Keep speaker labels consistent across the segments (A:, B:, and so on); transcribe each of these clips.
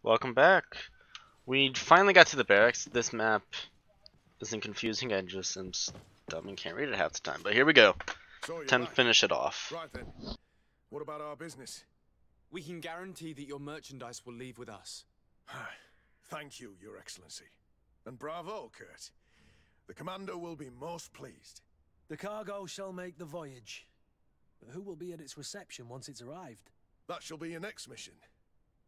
A: Welcome back. We finally got to the barracks. This map isn't confusing. I just am dumb and can't read it half the time. But here we go. Time to finish it off.
B: Right then. What about our business?
C: We can guarantee that your merchandise will leave with us.
B: Thank you, Your Excellency. And bravo, Kurt. The Commander will be most pleased.
D: The cargo shall make the voyage. But who will be at its reception once it's arrived?
B: That shall be your next mission.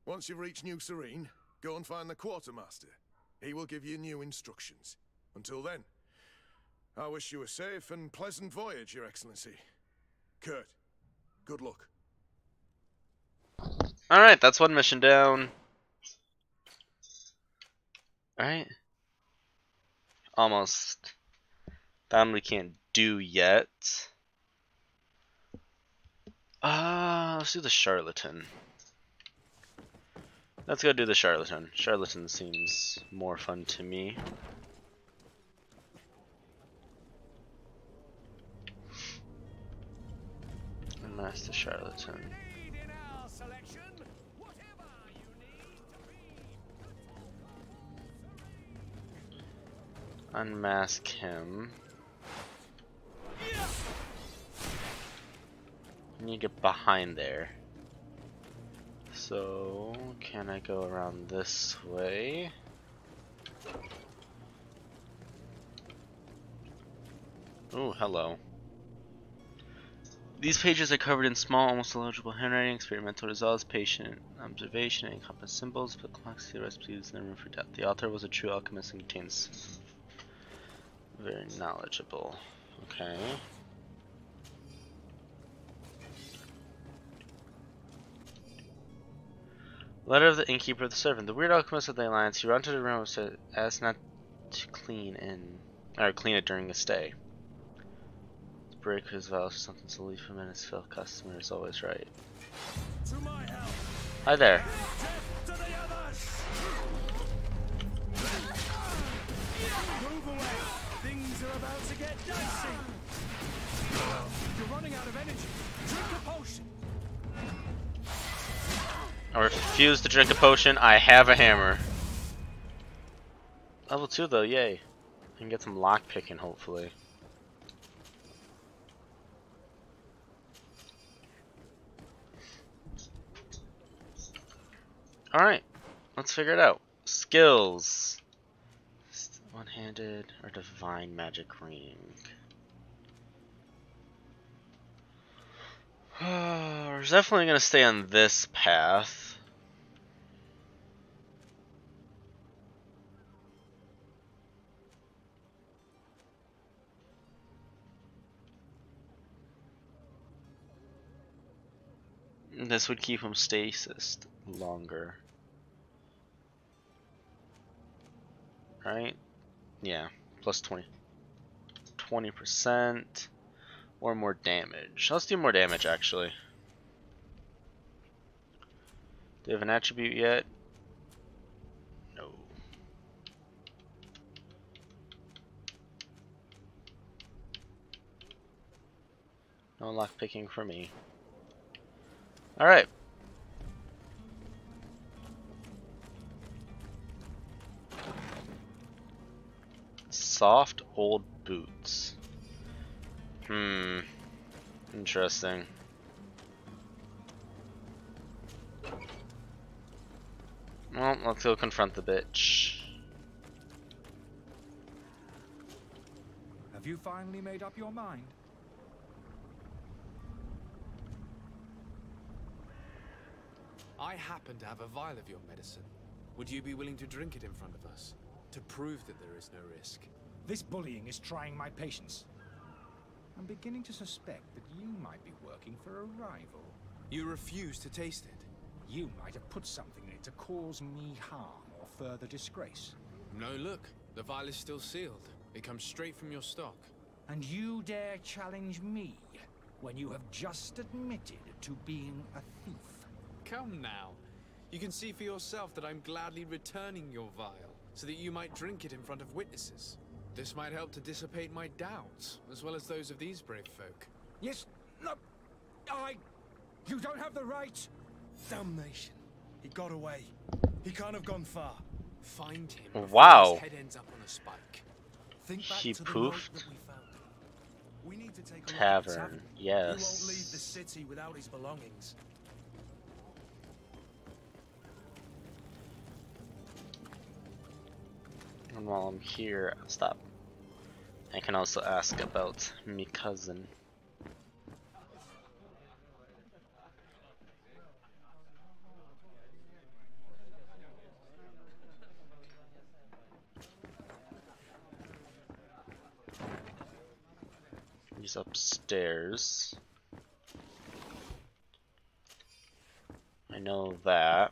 B: Once you've reached New Serene, go and find the Quartermaster. He will give you new instructions. Until then, I wish you a safe and pleasant voyage, Your Excellency. Kurt, good luck.
A: Alright, that's one mission down. Alright. Almost. Found we can't do yet. Let's do the Charlatan. Let's go do the Charlatan. Charlatan seems more fun to me. Unmask the Charlatan. Unmask him. I need to get behind there. So, can I go around this way? Oh, hello. These pages are covered in small, almost illegible handwriting, experimental results, patient observation, and compass symbols, but complexity recipes and room for doubt. The author was a true alchemist and contains very knowledgeable. Okay. Letter of the innkeeper of the servant. The weird alchemist of the alliance. He ran to the room and said, "Ask not to clean it during a stay. To break his vows for something so leave him and his fellow customer is always right." Hi there.
D: Move away! Things are about to get dicey! You're running out of energy. Drink a potion!
A: I refuse to drink a potion. I have a hammer. Level 2 though, yay. I can get some lock picking hopefully. Alright, let's figure it out. Skills. One-handed or divine magic ring. We're definitely going to stay on this path. This would keep him stasis longer. Right? Yeah, plus 20%. Or more damage. Let's do more damage actually. Do you have an attribute yet? No. No lockpicking for me. Alright. Soft old boots. Interesting. Well, let's go confront the bitch.
E: Have you finally made up your mind?
C: I happen to have a vial of your medicine. Would you be willing to drink it in front of us? To prove that there is no risk?
E: This bullying is trying my patience. I'm beginning to suspect that you might be working for a rival.
C: You refuse to taste it?
E: You might have put something in it to cause me harm or further disgrace.
C: No, look. The vial is still sealed. It comes straight from your stock.
E: And you dare challenge me when you have just admitted to being a thief?
C: Come now. You can see for yourself that I'm gladly returning your vial, so that you might drink it in front of witnesses. This might help to dissipate my doubts, as well as those of these brave folk.
E: Yes, no, you don't have the right.
D: Damnation. He got away. He can't have gone far.
C: Find him before
A: Wow.
C: his head ends up on a spike.
D: Think back
A: He
D: to the note
A: poofed.
D: that we found. We need to take a look at the
A: Tavern.
D: tavern.
A: Yes.
D: He won't leave the city without his belongings.
A: And while I'm here, I'll stop. I can also ask about me cousin. He's upstairs. I know that.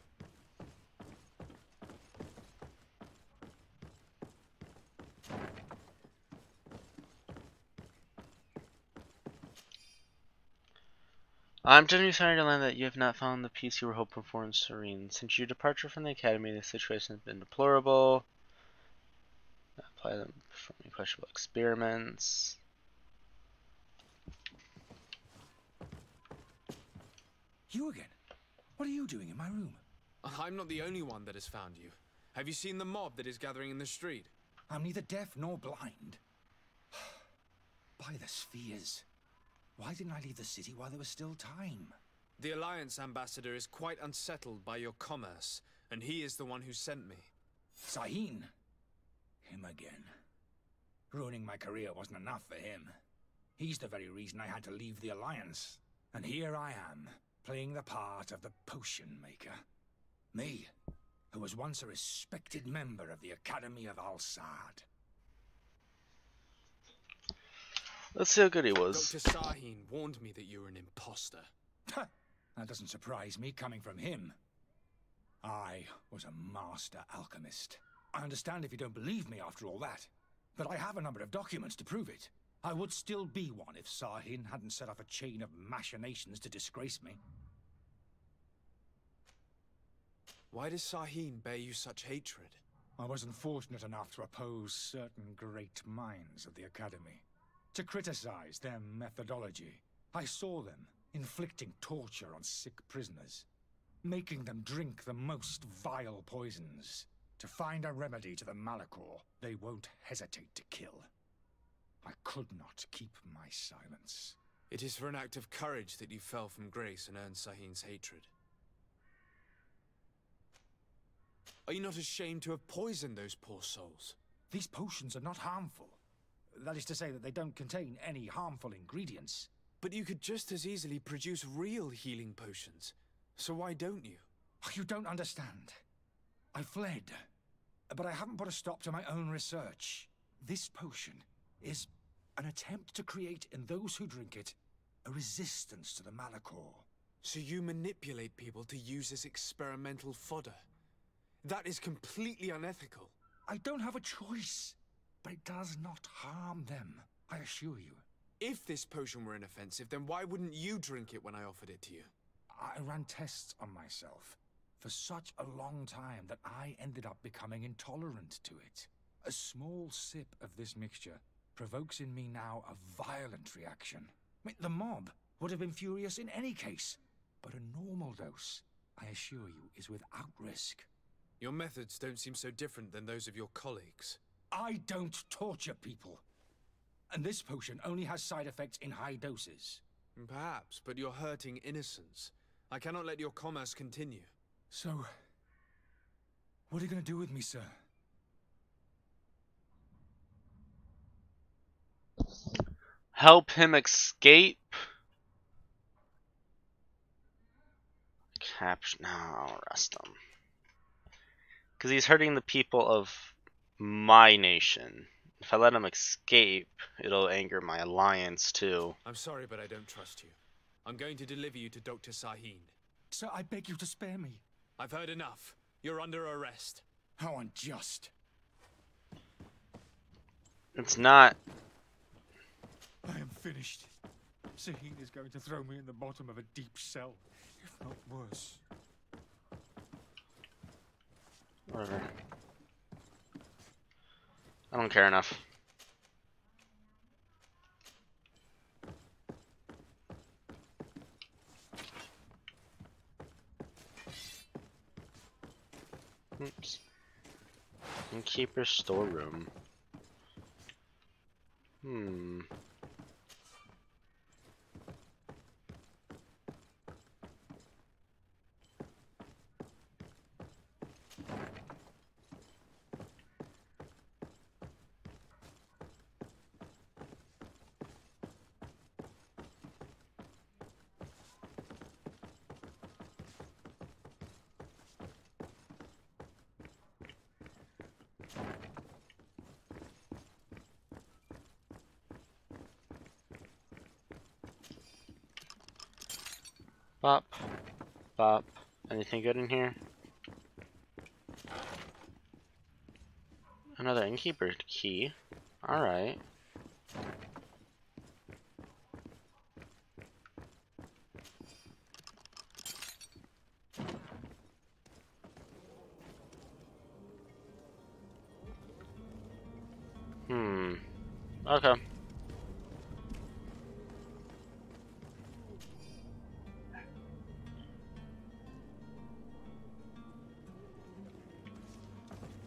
A: I'm genuinely sorry to learn that you have not found the peace you were hoping for in Serene. Since your departure from the academy, the situation has been deplorable. Apply them performing questionable experiments.
E: You again? What are you doing in my room?
C: I'm not the only one that has found you. Have you seen the mob that is gathering in the street?
E: I'm neither deaf nor blind. By the spheres. Why didn't I leave the city while there was still time?
C: The Alliance ambassador is quite unsettled by your commerce, and he is the one who sent me.
E: Sahin. Him again. Ruining my career wasn't enough for him. He's the very reason I had to leave the Alliance. And here I am, playing the part of the potion maker. Me, who was once a respected member of the Academy of Al-Sad.
A: Let's see how good he was.
C: Dr. Sahin warned me that you were an imposter.
E: That doesn't surprise me coming from him. I was a master alchemist. I understand if you don't believe me after all that, but I have a number of documents to prove it. I would still be one if Sahin hadn't set off a chain of machinations to disgrace me.
C: Why does Sahin bear you such hatred?
E: I wasn't fortunate enough to oppose certain great minds of the Academy, to criticize their methodology. I saw them inflicting torture on sick prisoners, making them drink the most vile poisons. To find a remedy to the Malachor, they won't hesitate to kill. I could not keep my silence.
C: It is for an act of courage that you fell from grace and earned Sahin's hatred. Are you not ashamed to have poisoned those poor souls?
E: These potions are not harmful. That is to say that they don't contain any harmful ingredients.
C: But you could just as easily produce real healing potions. So why don't you?
E: You don't understand. I fled, but I haven't put a stop to my own research. This potion is an attempt to create in those who drink it a resistance to the Malachor.
C: So you manipulate people to use as experimental fodder? That is completely unethical.
E: I don't have a choice, but it does not harm them, I assure you.
C: If this potion were inoffensive, then why wouldn't you drink it when I offered it to you?
E: I ran tests on myself for such a long time that I ended up becoming intolerant to it. A small sip of this mixture provokes in me now a violent reaction. I mean, the mob would have been furious in any case, but a normal dose, I assure you, is without risk.
C: Your methods don't seem so different than those of your colleagues.
E: I don't torture people. And this potion only has side effects in high doses.
C: Perhaps, but you're hurting innocents. I cannot let your commerce continue.
E: So, what are you going to do with me, sir?
A: Help him escape? Capture. No, arrest him. Because he's hurting the people of my nation. If I let him escape, it'll anger my alliance too.
C: I'm sorry, but I don't trust you. I'm going to deliver you to Dr. Sahin.
E: Sir, I beg you to spare me.
C: I've heard enough. You're under arrest.
E: How unjust.
A: It's not.
E: I am finished. Sahin is going to throw me in the bottom of a deep cell, if not worse.
A: Whatever. I don't care enough. Oops. Innkeeper storeroom. Hmm. Bop. Bop. Anything good in here? Another innkeeper key. Alright. Okay.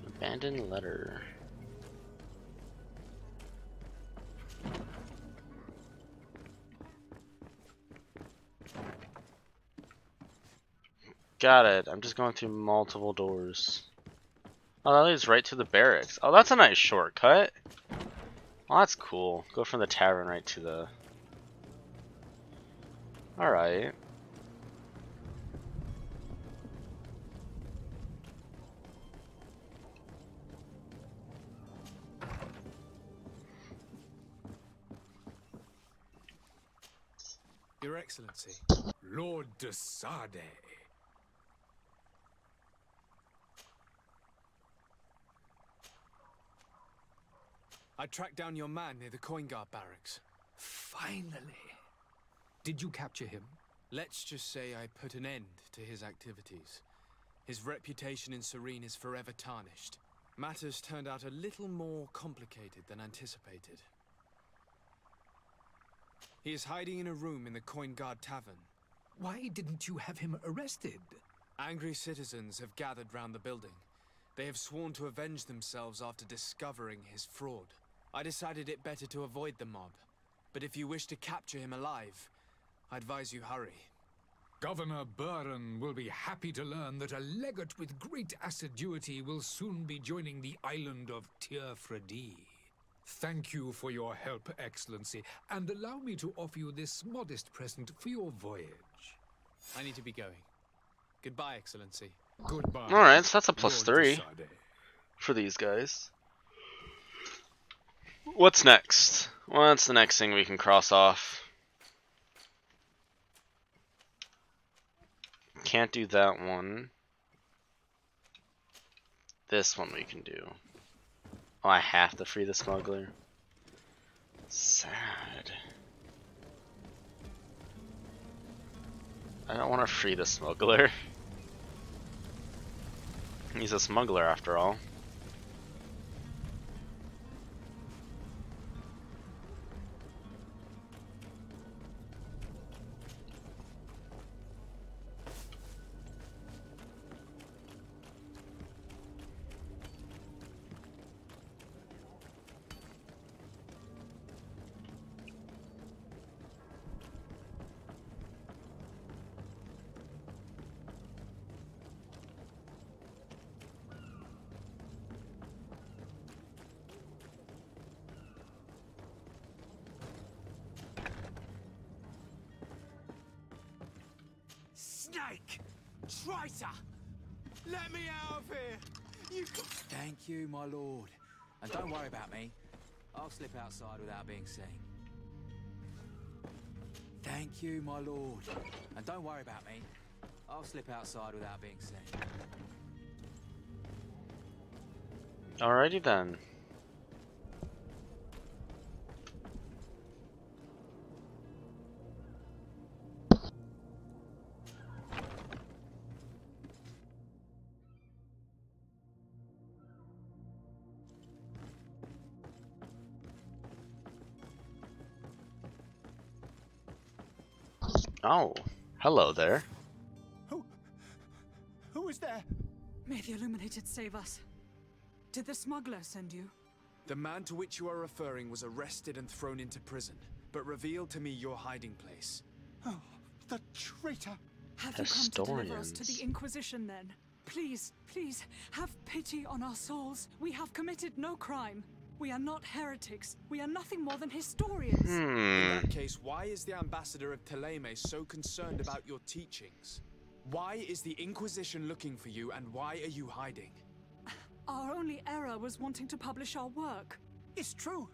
A: Abandoned letter. Got it. I'm just going through multiple doors. Oh, that leads right to the barracks. Oh, that's a nice shortcut. Oh, that's cool. Go from the tavern right to the... Alright.
C: Your Excellency.
E: Lord de Sade.
C: I tracked down your man near the Coin Guard barracks.
E: Finally. Did you capture him?
C: Let's just say I put an end to his activities. His reputation in Serene is forever tarnished. Matters turned out a little more complicated than anticipated. He is hiding in a room in the Coin Guard Tavern.
E: Why didn't you have him arrested?
C: Angry citizens have gathered round the building. They have sworn to avenge themselves after discovering his fraud. I decided it better to avoid the mob. But if you wish to capture him alive, I advise you hurry.
E: Governor Buren will be happy to learn that a legate with great assiduity will soon be joining the island of Tir-Fredi. Thank you for your help, Excellency, and allow me to offer you this modest present for your voyage.
C: I need to be going. Goodbye, Excellency.
E: Goodbye.
A: Alright, so that's a
E: Lord
A: +3
E: de Sade.
A: for these guys. What's next? What's the next thing we can cross off? Can't do that one. This one we can do. Oh, I have to free the smuggler. Sad. I don't want to free the smuggler. He's a smuggler after all.
D: Snake! Traitor! Let me out of here! You got...
F: Thank you, my lord. And don't worry about me. I'll slip outside without being seen. Thank you, my lord. And don't worry about me. I'll slip outside without being seen.
A: Alrighty then. Oh, hello there.
D: Who is there?
G: May the Illuminated save us. Did the smuggler send you?
C: The man to which you are referring was arrested and thrown into prison, but revealed to me your hiding place.
E: Oh, the traitor!
G: Have you come to deliver us to the Inquisition then? Please, please, have pity on our souls. We have committed no crime. We are not heretics. We are nothing more than historians.
C: In that case, why is the ambassador of Thélème so concerned about your teachings? Why is the Inquisition looking for you, and why are you hiding?
G: Our only error was wanting to publish our work.
E: It's true.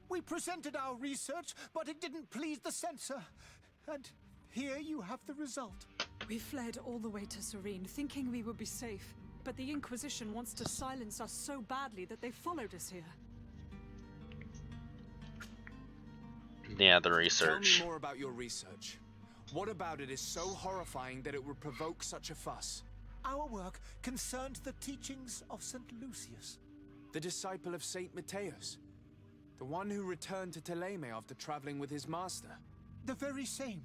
E: We presented our research, but it didn't please the censor. And here you have the result.
G: We fled all the way to Serene, thinking we would be safe. But the Inquisition wants to silence us so badly that they followed us here.
A: Yeah, the research.
C: Tell me more about your research. What about it is so horrifying that it would provoke such a fuss?
E: Our work concerned the teachings of St. Lucius.
C: The disciple of Saint Matthias? The one who returned to Thélème after traveling with his master?
E: The very same.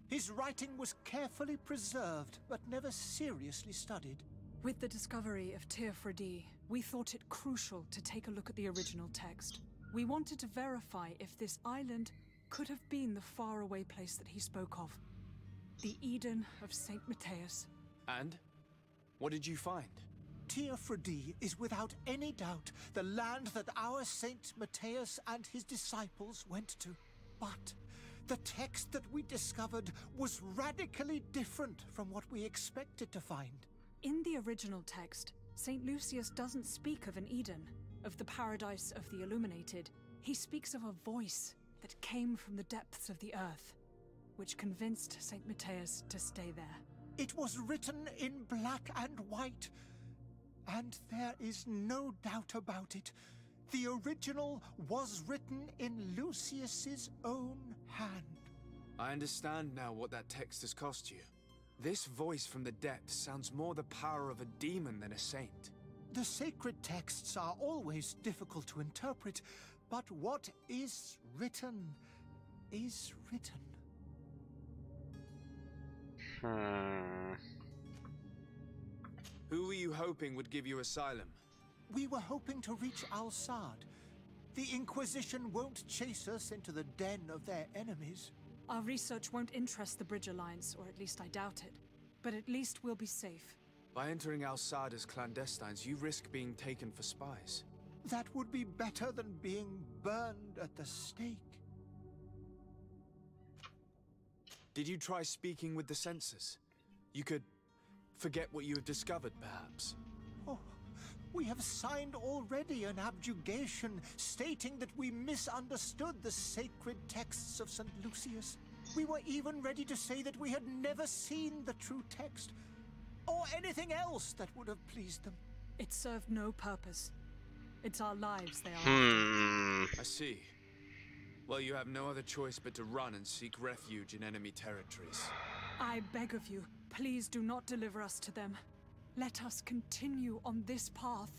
E: His writing was carefully preserved, but never seriously studied.
G: With the discovery of Teofredi, we thought it crucial to take a look at the original text. We wanted to verify if this island could have been the faraway place that he spoke of. The Eden of Saint Matthias.
C: And? What did you find?
E: Teofredi is without any doubt the land that our Saint Matthias and his disciples went to. But the text that we discovered was radically different from what we expected to find.
G: In the original text, Saint Lucius doesn't speak of an Eden, of the paradise of the Illuminated. He speaks of a voice that came from the depths of the earth, which convinced Saint Matthias to stay there.
E: It was written in black and white, and there is no doubt about it. The original was written in Lucius's own hand.
C: I understand now what that text has cost you. This voice from the depths sounds more the power of a demon than a saint.
E: The sacred texts are always difficult to interpret, but what is written is written.
C: Who were you hoping would give you asylum?
E: We were hoping to reach Al-Sad. The Inquisition won't chase us into the den of their enemies.
G: Our research won't interest the Bridge Alliance, or at least I doubt it. But at least we'll be safe.
C: By entering Al-Sad as clandestines, you risk being taken for spies.
E: That would be better than being burned at the stake.
C: Did you try speaking with the censors? You could forget what you have discovered, perhaps.
E: Oh, we have signed already an abjugation stating that we misunderstood the sacred texts of St. Lucius. We were even ready to say that we had never seen the true text, or anything else that would have pleased them.
G: It served no purpose. It's our lives they are.
C: I see. Well, you have no other choice but to run and seek refuge in enemy territories.
G: I beg of you, please do not deliver us to them. Let us continue on this path.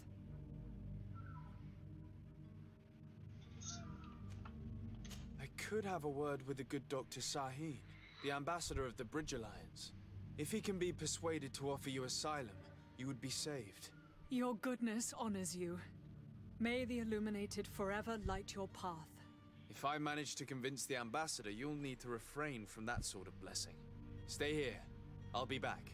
C: I could have a word with the good Dr. Sahin, the ambassador of the Bridge Alliance. If he can be persuaded to offer you asylum, you would be saved.
G: Your goodness honors you. May the Illuminated forever light your path.
C: If I manage to convince the ambassador, you'll need to refrain from that sort of blessing. Stay here. I'll be back.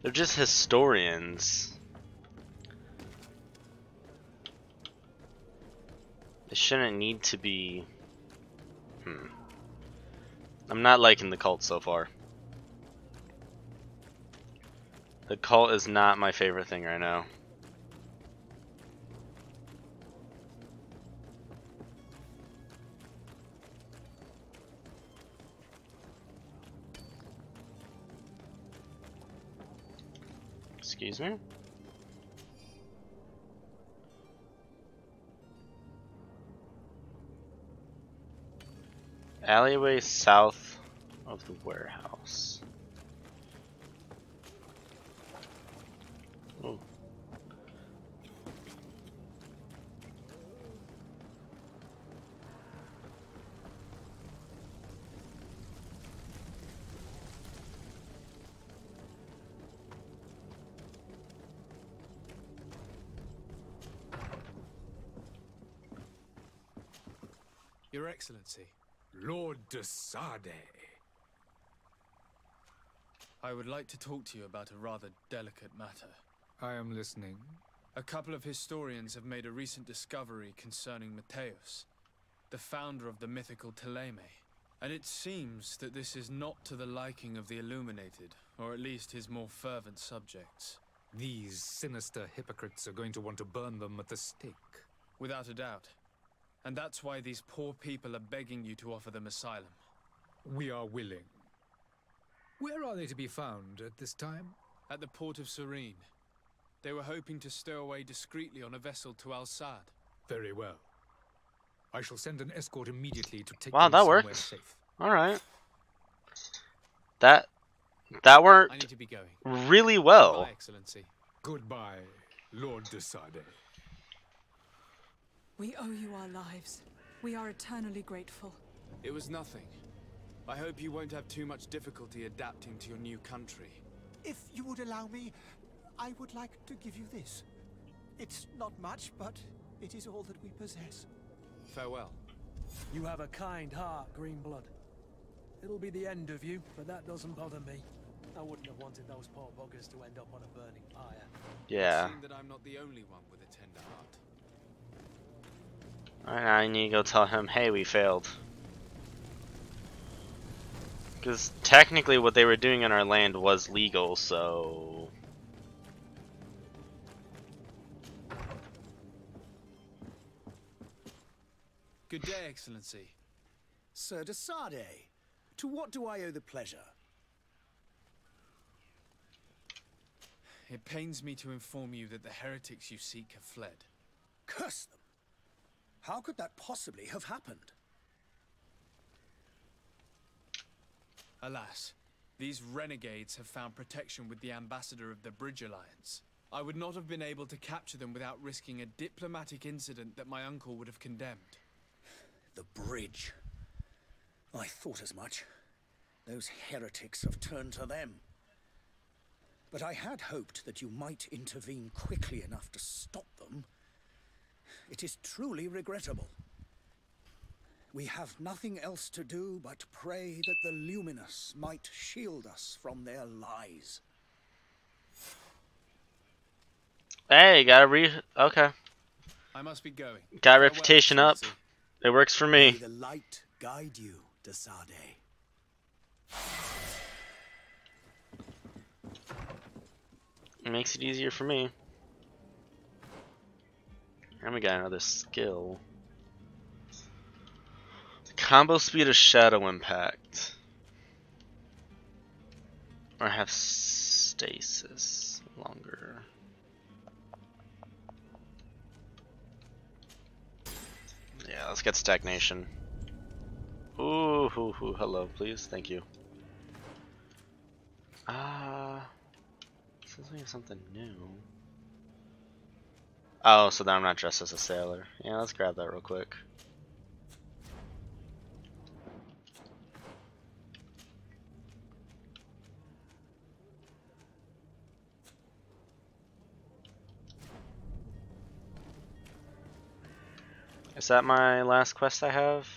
A: They're just historians. They shouldn't need to be... I'm not liking the cult so far. The cult is not my favorite thing right now. Excuse me? Alleyway south of the warehouse. Oh.
C: Your Excellency,
E: Lord de Sade.
C: I would like to talk to you about a rather delicate matter.
E: I am listening.
C: A couple of historians have made a recent discovery concerning Mateus, the founder of the mythical Teleme. And it seems that this is not to the liking of the Illuminated, or at least his more fervent subjects.
E: These sinister hypocrites are going to want to burn them at the stake.
C: Without a doubt. And that's why these poor people are begging you to offer them asylum.
E: We are willing. Where are they to be found at this time?
C: At the port of Serene. They were hoping to stow away discreetly on a vessel to Al-Sad.
E: Very well. I shall send an escort immediately to take
A: Wow,
E: them
A: that
E: somewhere
A: worked.
E: safe.
A: All right. That worked
C: I need to be going.
A: really well.
C: Goodbye, Excellency.
E: Goodbye, Lord de Sade.
G: We owe you our lives. We are eternally grateful.
C: It was nothing. I hope you won't have too much difficulty adapting to your new country.
D: If you would allow me, I would like to give you this. It's not much, but it is all that we possess.
C: Farewell.
D: You have a kind heart, Greenblood. It'll be the end of you, but that doesn't bother me. I wouldn't have wanted those poor buggers to end up on a burning pyre.
A: Yeah.
C: It seems that I'm not the only one with a tender heart.
A: Alright, now I need to go tell him, hey, we failed. Because technically what they were doing on our land was legal, so...
C: Good day, Excellency.
D: Sir de Sade, to what do I owe the pleasure?
C: It pains me to inform you that the heretics you seek have fled.
D: Curse them! How could that possibly have happened?
C: Alas, these renegades have found protection with the ambassador of the Bridge Alliance. I would not have been able to capture them without risking a diplomatic incident that my uncle would have condemned.
D: The bridge. I thought as much. Those heretics have turned to them. But I had hoped that you might intervene quickly enough to stop them. It is truly regrettable. We have nothing else to do but pray that the Luminous might shield us from their lies.
A: Hey, okay.
C: I must be going.
A: Got
C: Farewell,
A: reputation up.
C: Excellency.
A: It works for
D: May
A: me.
D: the light guide you, de Sade.
A: It makes it easier for me. And we got another skill. Combo speed of shadow impact. Or have stasis longer. Yeah, let's get stagnation. Ooh, hello, please, thank you. Says we have something new. Oh, so then I'm not dressed as a sailor. Yeah, let's grab that real quick. Is that my last quest I have?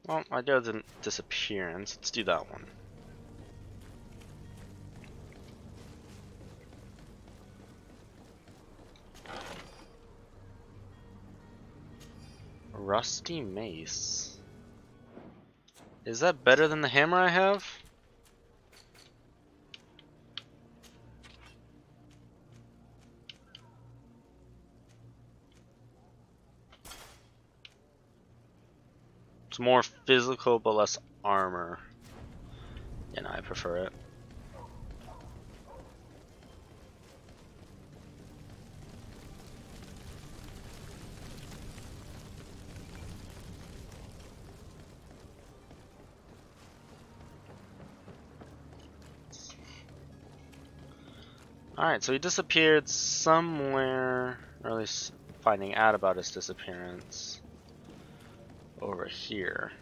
A: Well, I do the disappearance. Let's do that one. Rusty mace. Is that better than the hammer I have? It's more physical but less armor. And I prefer it. Alright, so he disappeared somewhere, or at least finding out about his disappearance over here.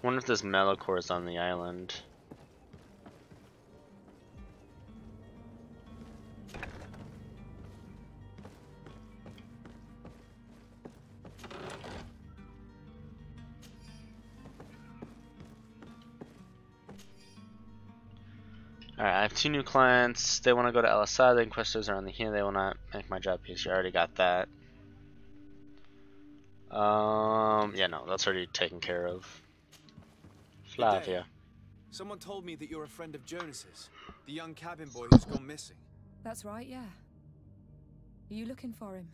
A: Wonder if there's Malachors on the island. Alright, I have 2 new clients. They want to go to LSI. The Inquisitors are on the here. They will not make my job easier. I already got that. Yeah, no, that's already taken care of. Flavia.
C: Someone told me that you're a friend of Jonas's, the young cabin boy who's gone missing.
H: That's right, yeah. Are you looking for him?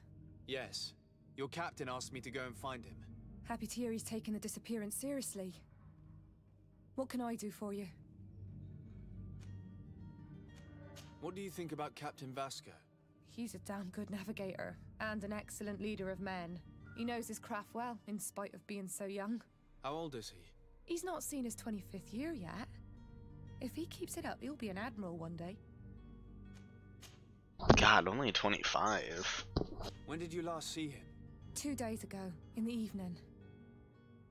C: Yes. Your captain asked me to go and find him.
H: Happy to hear he's taken the disappearance seriously. What can I do for you?
C: What do you think about Captain Vasco?
H: He's a damn good navigator, and an excellent leader of men. He knows his craft well, in spite of being so young.
C: How old is he?
H: He's not seen his 25th year yet. If he keeps it up, he'll be an admiral one day.
A: God, only 25.
C: When did you last see him?
H: 2 days ago, in the evening.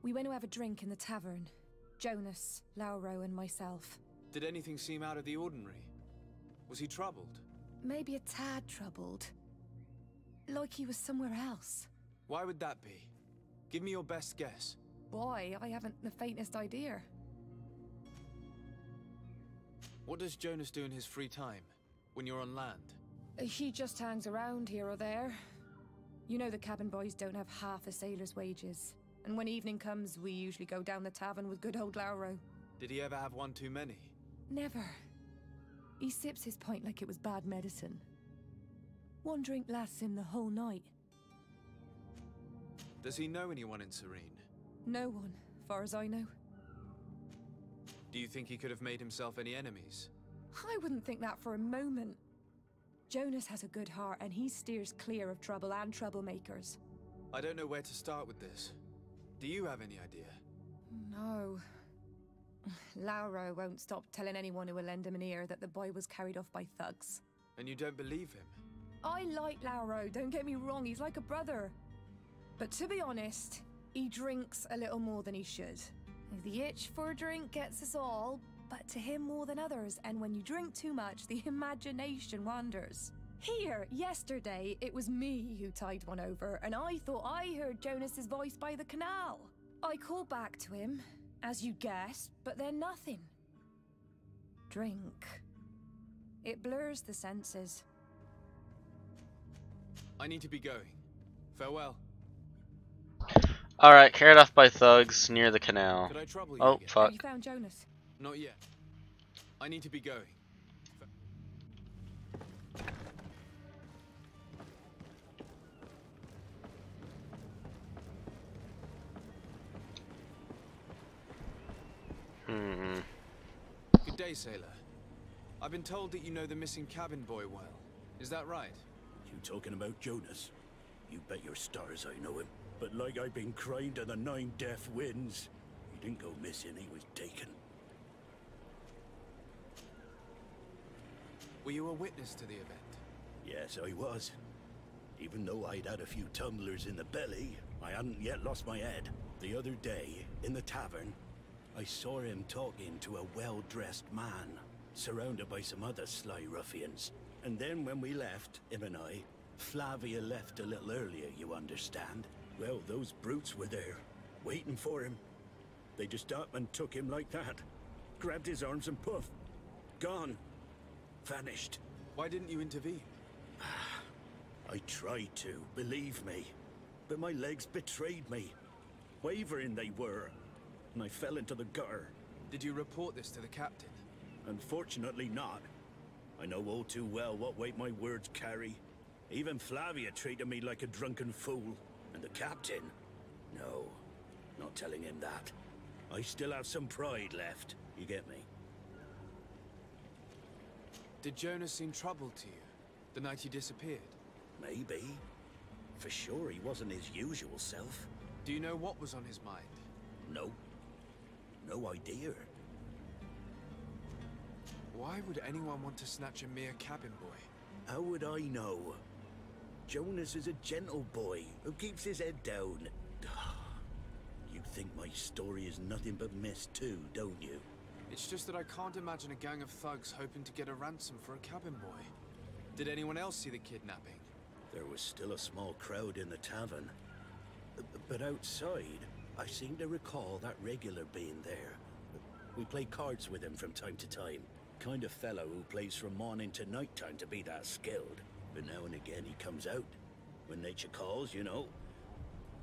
H: We went to have a drink in the tavern. Jonas, Lauro, and myself.
C: Did anything seem out of the ordinary? Was he troubled?
H: Maybe a tad troubled. Like he was somewhere else.
C: Why would that be? Give me your best guess.
H: Boy, I haven't the faintest idea.
C: What does Jonas do in his free time, when you're on land?
H: He just hangs around here or there. You know the cabin boys don't have half a sailor's wages. And when evening comes, we usually go down the tavern with good old Lauro.
C: Did he ever have one too many?
H: Never. He sips his pint like it was bad medicine. One drink lasts him the whole night.
C: Does he know anyone in Serene?
H: No one, far as I know.
C: Do you think he could have made himself any enemies?
H: I wouldn't think that for a moment. Jonas has a good heart and he steers clear of trouble and troublemakers.
C: I don't know where to start with this. Do you have any idea?
H: No. Lauro won't stop telling anyone who will lend him an ear that the boy was carried off by thugs.
C: And you don't believe him?
H: I like Lauro, don't get me wrong, he's like a brother. But to be honest, he drinks a little more than he should. The itch for a drink gets us all, but to him more than others, and when you drink too much, the imagination wanders. Here, yesterday, it was me who tied one over, and I thought I heard Jonas's voice by the canal. I called back to him, as you guessed, but then nothing. Drink. It blurs the senses.
C: I need to be going. Farewell.
A: Alright, carried off by thugs near the canal.
C: Could I trouble you
A: Oh,
C: again?
A: fuck.
H: Have you found Jonas?
C: Not yet. I need to be going. Good day, sailor. I've been told that you know the missing cabin boy well. Is that right?
D: You talking about Jonas? You bet your stars I know him. But like I've been crying to the 9 death winds, he didn't go missing, he was taken.
C: Were you a witness to the event?
D: Yes, I was. Even though I'd had a few tumblers in the belly, I hadn't yet lost my head. The other day, in the tavern, I saw him talking to a well-dressed man, surrounded by some other sly ruffians. And then when we left, him and I, Flavia left a little earlier, you understand. Well, those brutes were there, waiting for him. They just up and took him like that. Grabbed his arms and poof. Gone. Vanished.
C: Why didn't you intervene?
D: I tried to, believe me. But my legs betrayed me. Wavering they were. And I fell into the gutter.
C: Did you report this to the captain?
D: Unfortunately not. I know all too well what weight my words carry. Even Flavia treated me like a drunken fool. And the captain? No, not telling him that. I still have some pride left, you get me?
C: Did Jonas seem troubled to you, the night he disappeared?
D: Maybe. For sure he wasn't his usual self.
C: Do you know what was on his mind?
D: No. No idea.
C: Why would anyone want to snatch a mere cabin boy?
D: How would I know? Jonas is a gentle boy who keeps his head down. You think my story is nothing but mess too, don't you?
C: It's just that I can't imagine a gang of thugs hoping to get a ransom for a cabin boy. Did anyone else see the kidnapping?
D: There was still a small crowd in the tavern. But outside, I seem to recall that regular being there. We play cards with him from time to time. Kind of fellow who plays from morning to night time to be that skilled. But now and again he comes out. When nature calls, you know.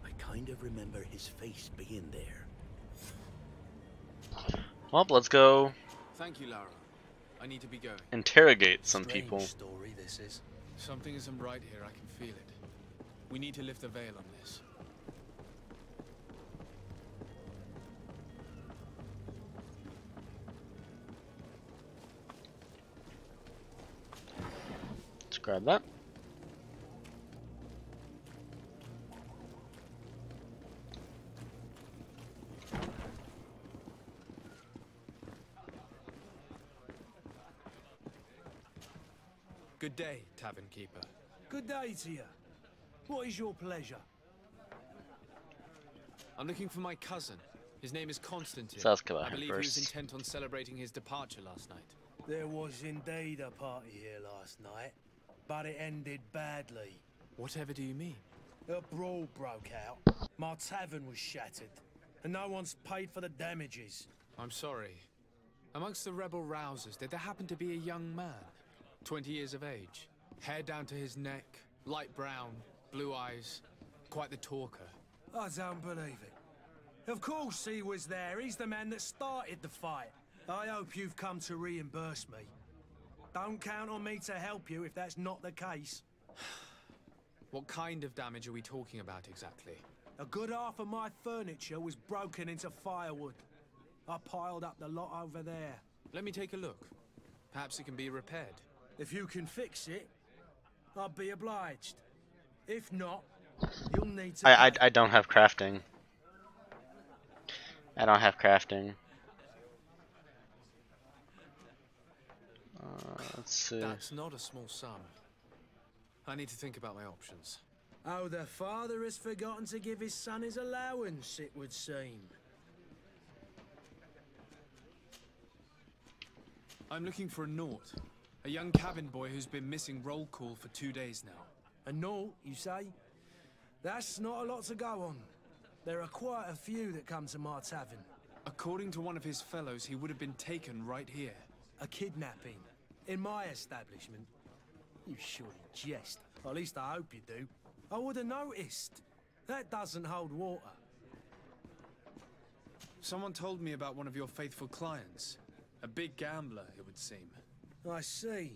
D: I kind of remember his face being there.
A: Well, let's go
C: Thank you, Lara. I need to be going.
A: interrogate some
D: Strange
A: people.
D: story this is.
C: Something isn't right here, I can feel it. We need to lift the veil on this.
A: Let's grab that.
C: Good day, tavern keeper.
I: Good day to you. What is your pleasure?
C: I'm looking for my cousin. His name is Constantine.
A: So let's kill
C: I
A: him
C: believe he was
A: first.
C: intent on celebrating his departure last night.
I: There was indeed a party here last night, but it ended badly.
C: Whatever do you mean?
I: A brawl broke out. My tavern was shattered, and no one's paid for the damages.
C: I'm sorry. Amongst the rebel rousers, did there happen to be a young man? 20 years of age, hair down to his neck, light brown, blue eyes, quite the talker.
I: I don't believe it. Of course he was there. He's the man that started the fight. I hope you've come to reimburse me. Don't count on me to help you if that's not the case.
C: What kind of damage are we talking about exactly?
I: A good half of my furniture was broken into firewood. I piled up the lot over there.
C: Let me take a look. Perhaps it can be repaired.
I: If you can fix it, I'll be obliged. If not, you'll need to...
A: I don't have crafting. I don't have crafting. Let's see.
C: That's not a small sum. I need to think about my options.
I: Oh, the father has forgotten to give his son his allowance, it would seem.
C: I'm looking for a Naut. A young cabin boy who's been missing roll call for 2 days now.
I: A Naut, you say? That's not a lot to go on. There are quite a few that come to my tavern.
C: According to one of his fellows, he would have been taken right here.
I: A kidnapping. In my establishment. You surely jest. Or at least I hope you do. I would have noticed. That doesn't hold water.
C: Someone told me about one of your faithful clients. A big gambler, it would seem.
I: I see.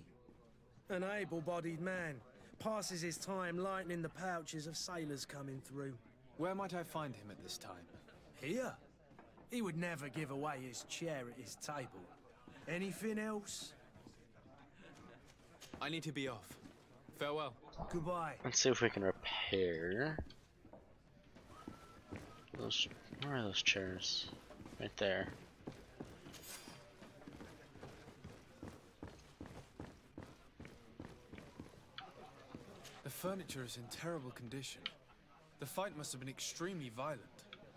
I: An able-bodied man. Passes his time lightening the pouches of sailors coming through.
C: Where might I find him at this time?
I: Here? He would never give away his chair at his table. Anything else?
C: I need to be off. Farewell.
I: Goodbye.
A: Let's see if we can repair those. Where are those chairs? Right there.
C: The furniture is in terrible condition. The fight must have been extremely violent.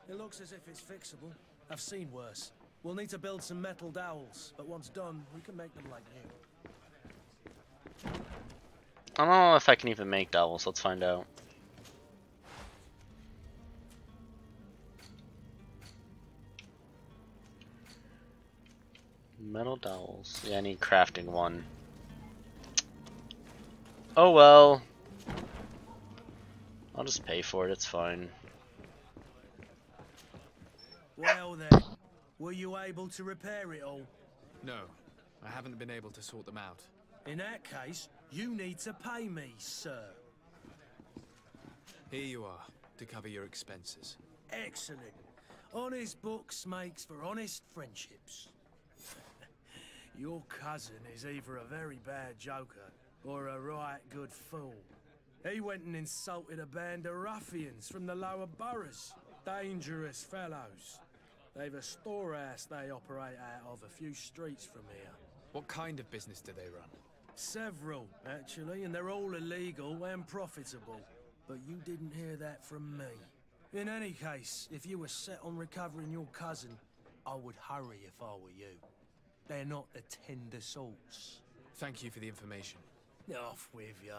I: It looks as if it's fixable. I've seen worse. We'll need to build some metal dowels, but once done, we can make them like new.
A: I don't know if I can even make dowels. Let's find out. Metal dowels. Yeah, I need crafting one. Oh well. I'll just pay for it. It's fine.
I: Well then, were you able to repair it all?
C: No, I haven't been able to sort them out.
I: In that case, you need to pay me, sir.
C: Here you are, to cover your expenses.
I: Excellent. Honest books makes for honest friendships. Your cousin is either a very bad joker or a right good fool. He went and insulted a band of ruffians from the lower boroughs. Dangerous fellows. They've a storehouse they operate out of a few streets from here.
C: What kind of business do they run?
I: Several, actually, and they're all illegal and profitable. But you didn't hear that from me. In any case, if you were set on recovering your cousin, I would hurry if I were you. They're not the tender sorts.
C: Thank you for the information.
I: Off with ya.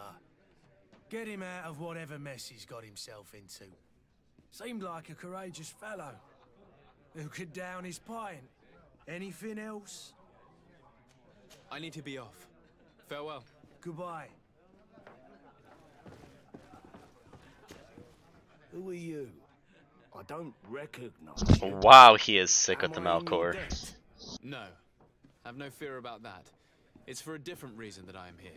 I: Get him out of whatever mess he's got himself into. Seemed like a courageous fellow who could down his pint. Anything else?
C: I need to be off. Farewell.
I: Goodbye. Who are you? I don't recognize you.
A: Wow, he is sick with the
I: Am I in your
A: Malcor.
I: debt?
C: No. Have no fear about that. It's for a different reason that I am here.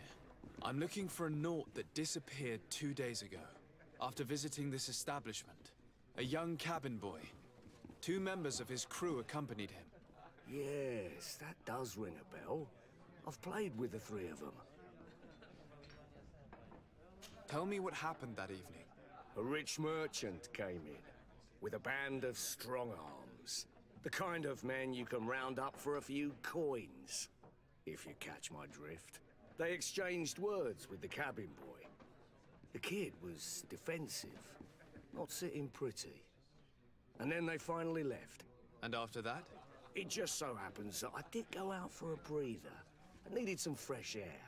C: I'm looking for a Naut that disappeared 2 days ago, after visiting this establishment. A young cabin boy. 2 members of his crew accompanied him.
I: Yes, that does ring a bell. I've played with the 3 of them.
C: Tell me what happened that evening.
I: A rich merchant came in, with a band of strong arms. The kind of men you can round up for a few coins, if you catch my drift. They exchanged words with the cabin boy. The kid was defensive, not sitting pretty. And then they finally left.
C: And after that?
I: It just so happens that I did go out for a breather. I needed some fresh air.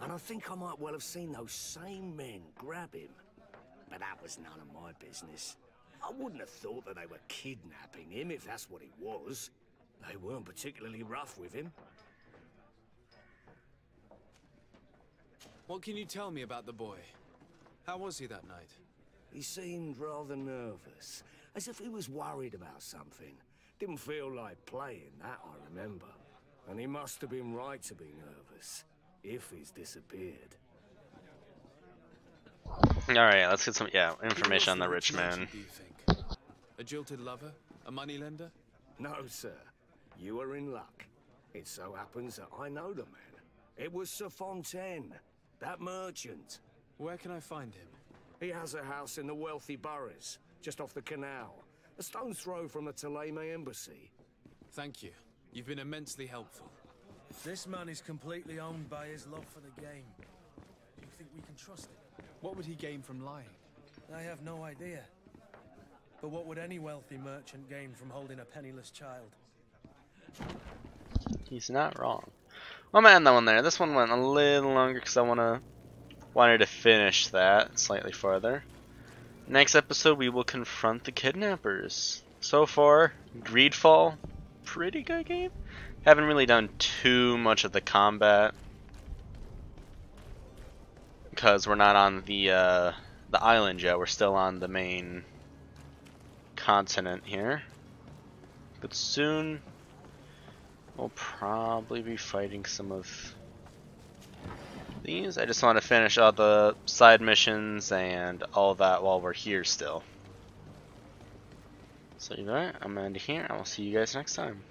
I: And I think I might well have seen those same men grab him. But that was none of my business. I wouldn't have thought that they were kidnapping him if that's what it was. They weren't particularly rough with him.
C: What can you tell me about the boy? How was he that night?
I: He seemed rather nervous, as if he was worried about something. Didn't feel like playing, that I remember. And he must have been right to be nervous, if he's disappeared.
A: Alright, let's get some information on the
C: Who was
A: rich man.
C: merchant, do you think? A jilted lover? A moneylender?
I: No, sir. You are in luck. It so happens that I know the man. It was Sir Fontaine, that merchant.
C: Where can I find him?
I: He has a house in the wealthy boroughs, just off the canal. A stone's throw from the Theleme embassy.
C: Thank you. You've been immensely helpful.
I: This man is completely owned by his love for the game. Do you think we can trust him?
C: What would he gain from lying?
I: I have no idea. But what would any wealthy merchant gain from holding a penniless child?
A: He's not wrong. Well, I'm gonna end that one there. This one went a little longer because I wanted to finish that slightly farther. Next episode, we will confront the kidnappers. So far, Greedfall, pretty good game. Haven't really done too much of the combat because we're not on the island yet. We're still on the main continent here, but soon we'll probably be fighting some of these. I just want to finish all the side missions and all that while we're here still. So you know what? I'm gonna end it here. I will see you guys next time.